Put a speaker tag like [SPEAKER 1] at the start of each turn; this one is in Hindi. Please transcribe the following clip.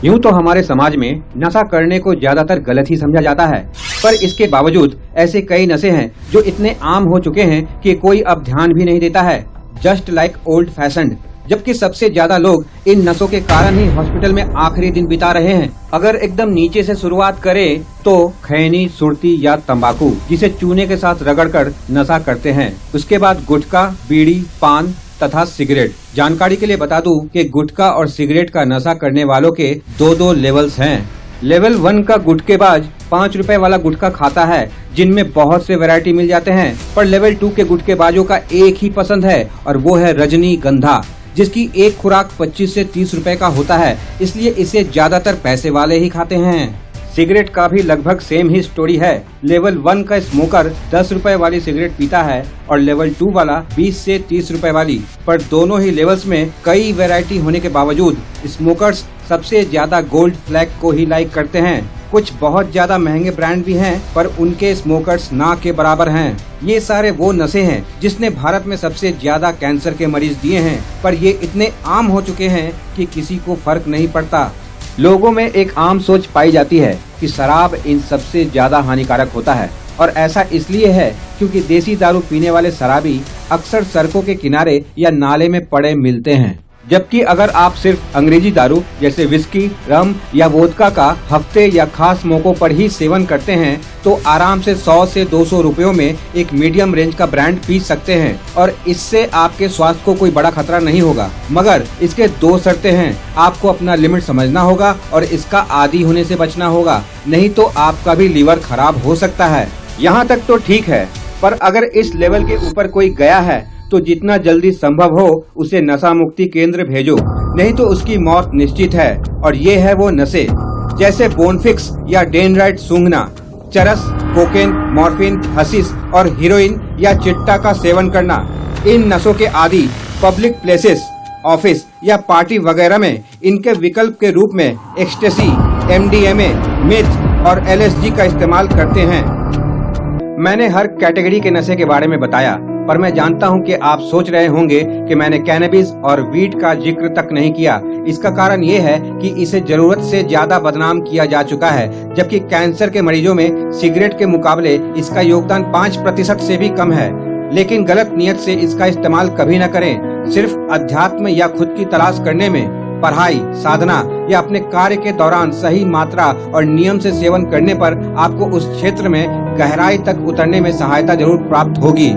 [SPEAKER 1] यूँ तो हमारे समाज में नशा करने को ज्यादातर गलत ही समझा जाता है, पर इसके बावजूद ऐसे कई नशे हैं जो इतने आम हो चुके हैं कि कोई अब ध्यान भी नहीं देता है। Just like old fashioned. जबकि सबसे ज्यादा लोग इन नशों के कारण ही हॉस्पिटल में आखिरी दिन बिता रहे हैं। अगर एकदम नीचे से शुरुआत करें तो खैनी, सुर्ती या तंबाकू, जिसे चूने के साथ रगड़कर नशा करते हैं। उसके बाद गुटखा, बीड़ी, पान तथा सिगरेट। जानकारी के लिए बता दूं कि गुटखा और सिगरेट का नशा करने वालों के दो लेवल्स हैं। लेवल 1 का गुटखेबाज 5 रुपए वाला गुटखा खाता है, जिनमें बहुत से वैरायटी मिल जाते हैं। पर लेवल 2 के गुटखेबाजों का एक ही पसंद है और वो है रजनीगंधा, जिसकी एक खुराक 25 से 30 रुपए का होता है, इसलिए इसे ज्यादातर पैसे वाले ही खाते हैं। सिगरेट का भी लगभग सेम ही स्टोरी है। लेवल 1 का स्मोकर 10 रुपए वाली सिगरेट पीता है और लेवल 2 वाला 20 से 30 रुपए वाली। पर दोनों ही लेवल्स में कई वैरायटी होने के बावजूद स्मोकर्स सबसे ज्यादा गोल्ड फ्लैग को ही लाइक करते हैं। कुछ बहुत ज्यादा महंगे ब्रांड भी हैं, पर उनके स्मोकर्स ना के बराबर हैं। ये सारे वो नशे हैं जिसने भारत में सबसे ज्यादा कैंसर के मरीज दिए हैं, पर ये इतने आम हो चुके हैं कि किसी को फर्क नहीं पड़ता। लोगों में एक आम सोच पाई जाती है कि शराब इन सबसे ज्यादा हानिकारक होता है, और ऐसा इसलिए है क्योंकि देसी दारू पीने वाले शराबी अक्सर सड़कों के किनारे या नाले में पड़े मिलते हैं। जबकि अगर आप सिर्फ अंग्रेजी दारू जैसे विस्की, रम या वोदका का हफ्ते या खास मौकों पर ही सेवन करते हैं तो आराम से 100 से 200 रुपयों में एक मीडियम रेंज का ब्रांड पी सकते हैं, और इससे आपके स्वास्थ्य को कोई बड़ा खतरा नहीं होगा। मगर इसके 2 शर्तें हैं। आपको अपना लिमिट समझना होगा और इसका आदी होने से बचना होगा, नहीं तो आपका भी लीवर खराब हो सकता है। यहाँ तक तो ठीक है, पर अगर इस लेवल के ऊपर कोई गया है तो जितना जल्दी संभव हो उसे नशा मुक्ति केंद्र भेजो, नहीं तो उसकी मौत निश्चित है। और ये है वो नशे जैसे बोनफिक्स या डेनराइट सूंघना, चरस, कोकेन, मॉर्फिन, हशीश और हीरोइन या चिट्टा का सेवन करना। इन नशों के आदी पब्लिक प्लेसेस, ऑफिस या पार्टी वगैरह में इनके विकल्प के रूप में एक्सटेसी, MDMA, मेथ और LSD का इस्तेमाल करते हैं। मैंने हर कैटेगरी के नशे के बारे में बताया, पर मैं जानता हूं कि आप सोच रहे होंगे कि मैंने कैनबिस और वीड का जिक्र तक नहीं किया। इसका कारण ये है कि इसे जरूरत से ज्यादा बदनाम किया जा चुका है, जबकि कैंसर के मरीजों में सिगरेट के मुकाबले इसका योगदान 5% से भी कम है। लेकिन गलत नियत से इसका इस्तेमाल कभी न करें। सिर्फ अध्यात्म या खुद की तलाश करने में, पढ़ाई, साधना या अपने कार्य के दौरान सही मात्रा और नियम से सेवन करने पर आपको उस क्षेत्र में गहराई तक उतरने में सहायता जरूर प्राप्त होगी।